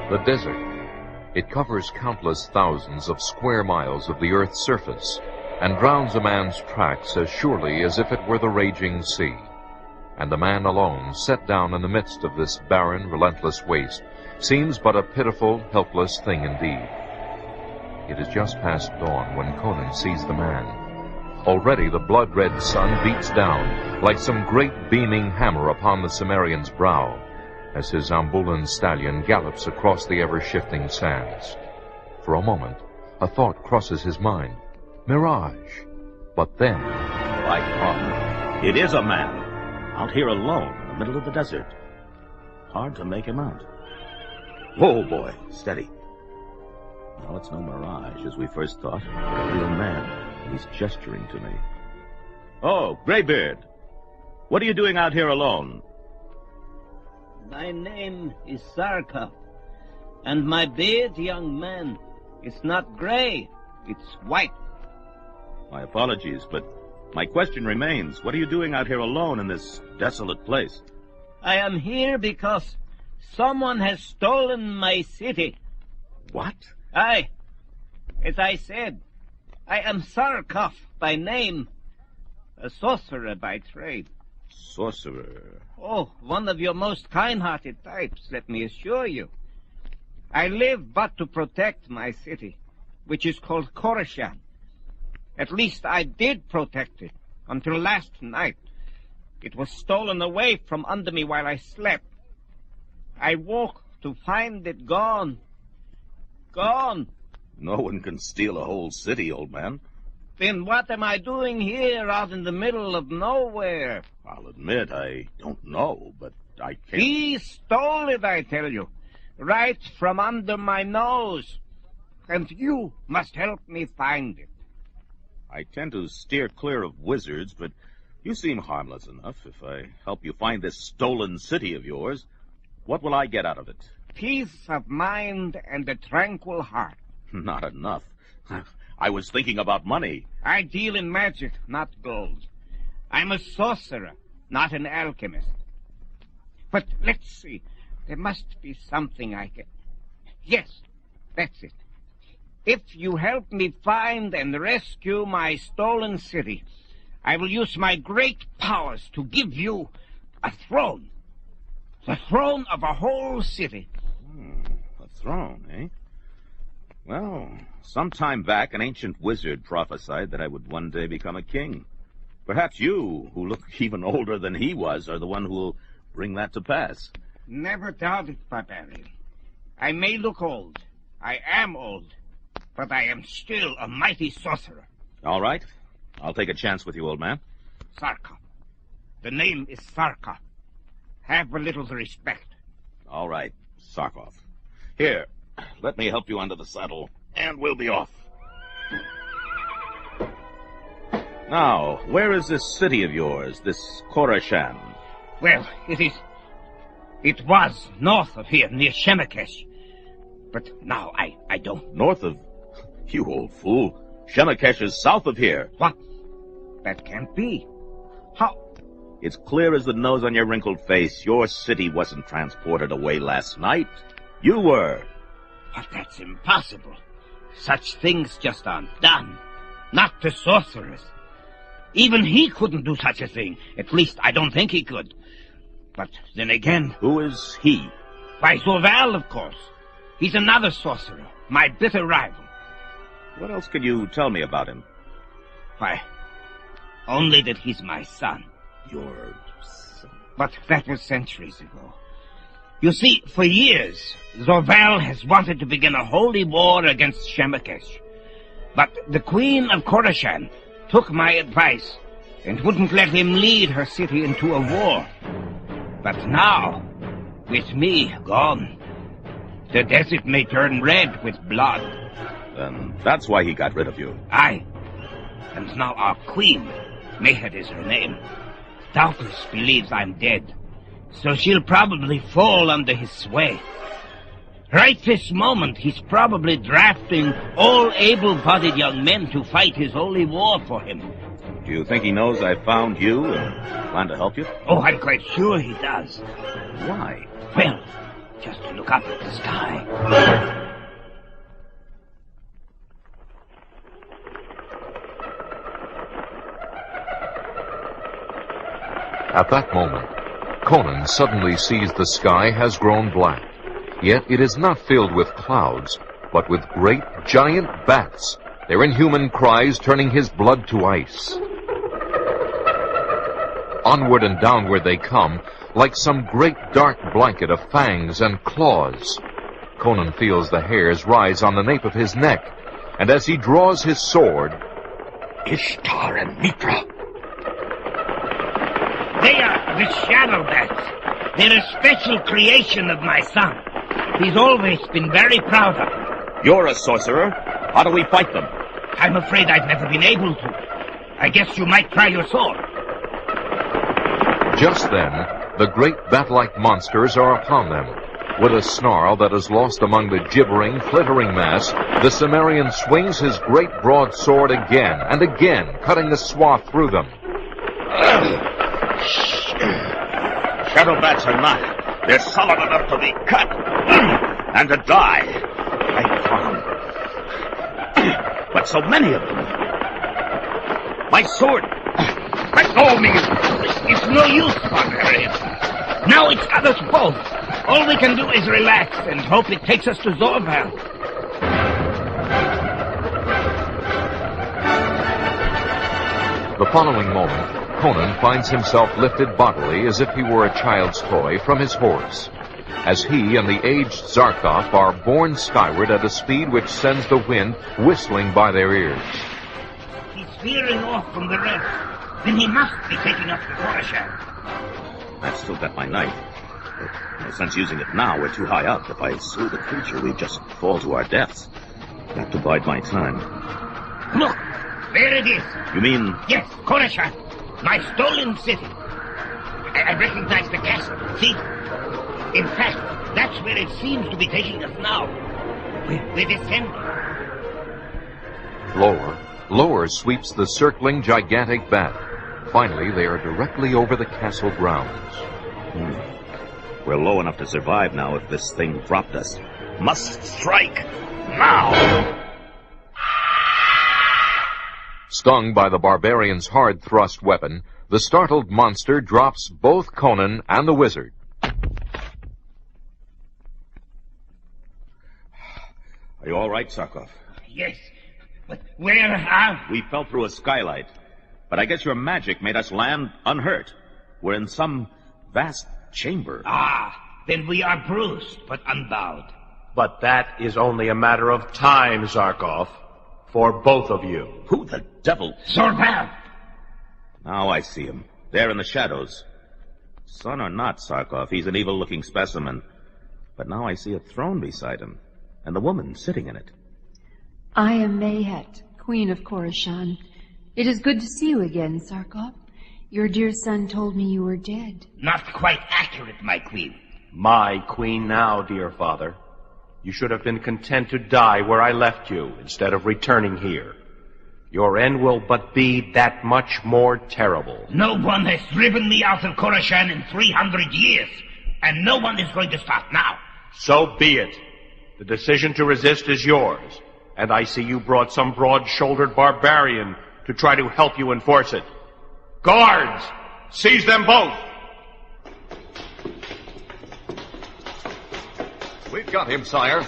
The desert. It covers countless thousands of square miles of the Earth's surface and drowns a man's tracks as surely as if it were the raging sea. And a man alone, set down in the midst of this barren, relentless waste, seems but a pitiful, helpless thing indeed. It is just past dawn when Conan sees the man. Already the blood-red sun beats down like some great beaming hammer upon the Cimmerian's brow as his Ambulan stallion gallops across the ever-shifting sands. For a moment, a thought crosses his mind. Mirage. But then... By God, it is a man, out here alone in the middle of the desert. Hard to make him out. Whoa, boy, steady. No, it's no mirage, as we first thought, but a real man. He's gesturing to me. Oh, Greybeard, what are you doing out here alone? My name is Sarka, and my beard, young man, is not gray, it's white. My apologies, but my question remains. What are you doing out here alone in this desolate place? I am here because someone has stolen my city. What? Aye, as I said, I am Sarkov by name, a sorcerer by trade. Sorcerer? Oh, one of your most kind-hearted types, let me assure you. I live but to protect my city, which is called Coruscant. At least I did protect it, until last night. It was stolen away from under me while I slept. I woke to find it gone. Gone. No one can steal a whole city, old man. Then what am I doing here out in the middle of nowhere? I'll admit I don't know, but I can't... He stole it, I tell you, right from under my nose. And you must help me find it. I tend to steer clear of wizards, but you seem harmless enough. If I help you find this stolen city of yours, what will I get out of it? Peace of mind and a tranquil heart. Not enough. I was thinking about money. I deal in magic, not gold. I'm a sorcerer, not an alchemist. But let's see. There must be something I can... Yes, that's it. If you help me find and rescue my stolen city, I will use my great powers to give you a throne. The throne of a whole city. A throne, eh? Well, some time back, an ancient wizard prophesied that I would one day become a king. Perhaps you, who look even older than he was, are the one who will bring that to pass. Never doubt it, barbarian. I may look old. I am old. But I am still a mighty sorcerer. All right. I'll take a chance with you, old man. Sarka. The name is Sarka. Have a little respect. All right, Sarkov. Here, let me help you onto the saddle, and we'll be off. Now, where is this city of yours, this Coruscant? Well, it was north of here, near Shemakesh. But now I don't. North of... You old fool. Shemakesh is south of here. What? That can't be. How? It's clear as the nose on your wrinkled face. Your city wasn't transported away last night. You were. But that's impossible. Such things just aren't done. Not to sorcerers. Even he couldn't do such a thing. At least I don't think he could. But then again... Who is he? Why, Zorval, of course. He's another sorcerer. My bitter rival. What else could you tell me about him? Why, only that he's my son. Your son? But that was centuries ago. You see, for years, Zorval has wanted to begin a holy war against Shemakesh. But the Queen of Coruscant took my advice and wouldn't let him lead her city into a war. But now, with me gone, the desert may turn red with blood. Then that's why he got rid of you. Aye. And now our queen, Mehed is her name, doubtless believes I'm dead. So she'll probably fall under his sway. Right this moment, he's probably drafting all able-bodied young men to fight his holy war for him. Do you think he knows I found you and plan to help you? Oh, I'm quite sure he does. Why? Well, Just look up at the sky. At that moment, Conan suddenly sees the sky has grown black. Yet it is not filled with clouds, but with great, giant bats, their inhuman cries turning his blood to ice. Onward and downward they come, like some great dark blanket of fangs and claws. Conan feels the hairs rise on the nape of his neck, and as he draws his sword... Ishtar and Mitra! They are the shadow bats. They're a special creation of my son. He's always been very proud of them. You're a sorcerer. How do we fight them? I'm afraid I've never been able to. I guess you might try your sword. Just then, the great bat-like monsters are upon them. With a snarl that is lost among the gibbering, flittering mass, the Cimmerian swings his great broadsword again and again, cutting the swath through them. Shadow bats are not. They're solid enough to be cut and to die. I found. But so many of them. My sword. Let go of me. It's no use, Barbarian. Now it's got us both. All we can do is relax and hope it takes us to Zorval. The following moment, Conan finds himself lifted bodily as if he were a child's toy from his horse, as he and the aged Zarkov are borne skyward at a speed which sends the wind whistling by their ears. He's veering off from the rest. Then he must be taking us to Korashan. I've still got my knife. But no sense using it now. We're too high up. If I slew the creature, we'd just fall to our deaths. Got to bide my time. Look! There it is! You mean... Yes, Korashan. My stolen city. I recognize the castle. See? In fact, that's where it seems to be taking us now. We're descending. Lower sweeps the circling, gigantic bat. Finally, they are directly over the castle grounds. We're low enough to survive now if this thing dropped us. Must strike! Now! Stung by the barbarian's hard-thrust weapon, the startled monster drops both Conan and the wizard. Are you all right, Zarkov? Yes, but where are... We fell through a skylight, but I guess your magic made us land unhurt. We're in some vast chamber. Ah, then we are bruised, but unbowed. But that is only a matter of time, Zarkov, for both of you. Who the devil? Zorval! Now I see him. There in the shadows. Son or not, Zarkov, he's an evil-looking specimen. But now I see a throne beside him, and the woman sitting in it. I am Mayhet, Queen of Korashan. It is good to see you again, Zarkov. Your dear son told me you were dead. Not quite accurate, my queen. My queen now, dear father. You should have been content to die where I left you, instead of returning here. Your end will but be that much more terrible. No one has driven me out of Korashan in 300 years, and no one is going to stop now. So be it. The decision to resist is yours, and I see you brought some broad-shouldered barbarian to try to help you enforce it. Guards! Seize them both! We've got him, sire.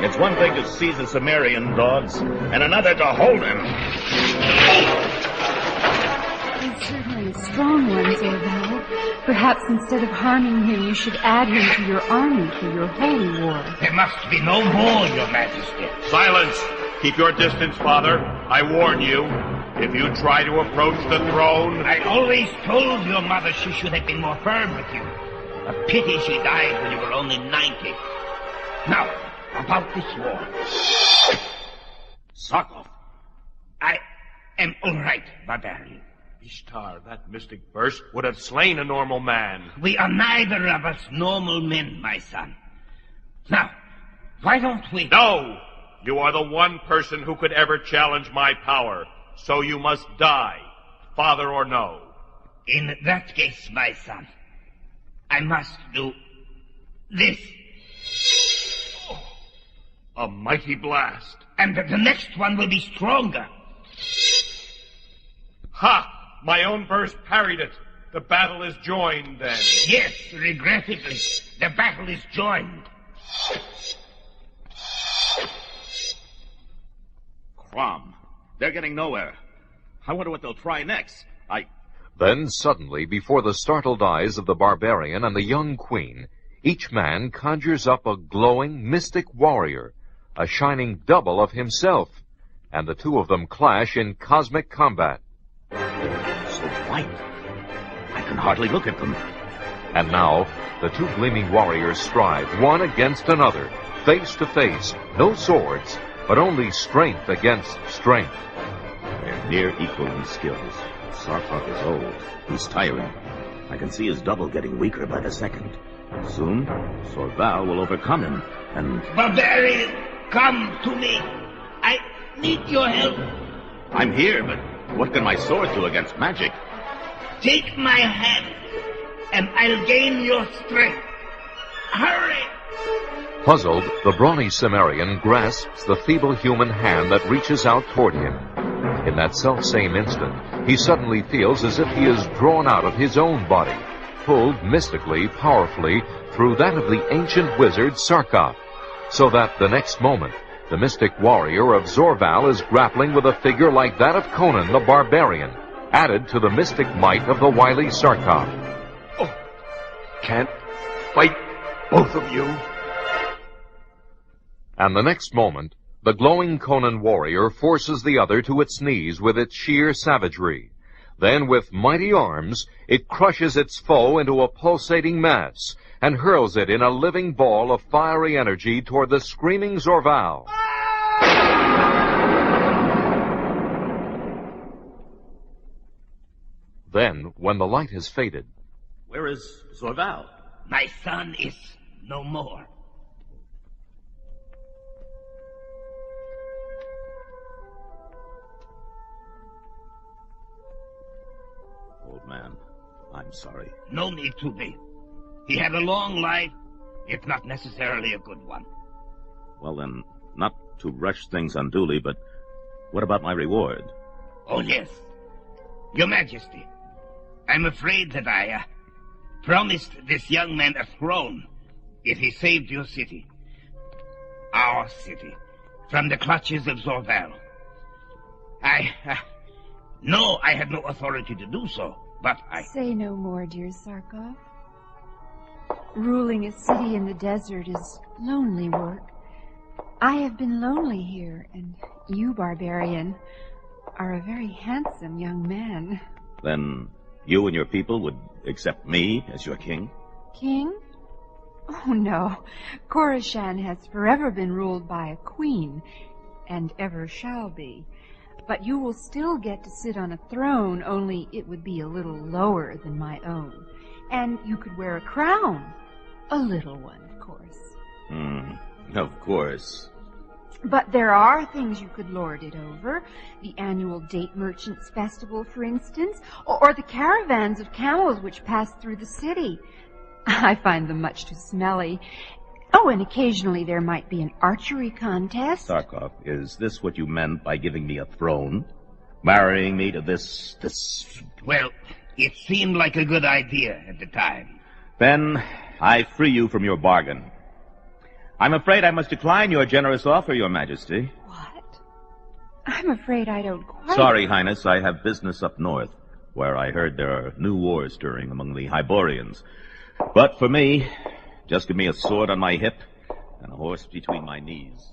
It's one thing to seize a Cimmerian, dogs, and another to hold him. He's certainly a strong one, Zorval. Perhaps instead of harming him, you should add him to your army for your holy war. There must be no more, your majesty. Silence! Keep your distance, father. I warn you. If you try to approach the throne... I always told your mother she should have been more firm with you. A pity she died when you were only 90. Now, about this war. Zarkov. I am all right, Barbarian. Ishtar, that mystic burst would have slain a normal man. We are neither of us normal men, my son. Now, why don't we... No! You are the one person who could ever challenge my power. So you must die, father or no. In that case, my son, I must do this. A mighty blast. And the next one will be stronger. Ha! My own burst parried it. The battle is joined, then. Yes, regrettably, the battle is joined. Crom. They're getting nowhere. I wonder what they'll try next. Then suddenly, before the startled eyes of the barbarian and the young queen, each man conjures up a glowing, mystic warrior, a shining double of himself, and the two of them clash in cosmic combat. They're so white. I can hardly look at them. And now, the two gleaming warriors strive, one against another, face to face, no swords, but only strength against strength. They're near equal in skills. Sarkov is old. He's tiring. I can see his double getting weaker by the second. Soon, Sorval will overcome him, and... Barbarian, come to me. I need your help. I'm here, but what can my sword do against magic? Take my hand, and I'll gain your strength. Hurry! Puzzled, the brawny Cimmerian grasps the feeble human hand that reaches out toward him. In that selfsame instant, he suddenly feels as if he is drawn out of his own body, pulled mystically, powerfully, through that of the ancient wizard Sarkov, so that the next moment, the mystic warrior of Zorval is grappling with a figure like that of Conan the Barbarian, added to the mystic might of the wily Sarkov. Oh, can't fight both of you. And the next moment, the glowing Conan warrior forces the other to its knees with its sheer savagery. Then, with mighty arms, it crushes its foe into a pulsating mass and hurls it in a living ball of fiery energy toward the screaming Zorval. Then, when the light has faded... Where is Zorval? My son is no more. Old man, I'm sorry. No need to be. He had a long life, if not necessarily a good one. Well then, not to rush things unduly, but what about my reward? Oh, yes. Your Majesty, I'm afraid that I promised this young man a throne if he saved your city, our city, from the clutches of Zorval. No, I had no authority to do so, but I... Say no more, dear Sarkov. Ruling a city in the desert is lonely work. I have been lonely here, and you, barbarian, are a very handsome young man. Then you and your people would accept me as your king? King? Oh, no. Coruscant has forever been ruled by a queen, and ever shall be. But you will still get to sit on a throne, only it would be a little lower than my own. And you could wear a crown. A little one, of course. Of course. But there are things you could lord it over. The annual Date Merchants Festival, for instance, or the caravans of camels which pass through the city. I find them much too smelly. Oh, and occasionally there might be an archery contest. Sarkov, is this what you meant by giving me a throne? Marrying me to this... Well, it seemed like a good idea at the time. Then I free you from your bargain. I'm afraid I must decline your generous offer, Your Majesty. What? I'm afraid I don't quite... Sorry, Highness, I have business up north, where I heard there are new wars stirring among the Hyborians. But for me, just give me a sword on my hip and a horse between my knees.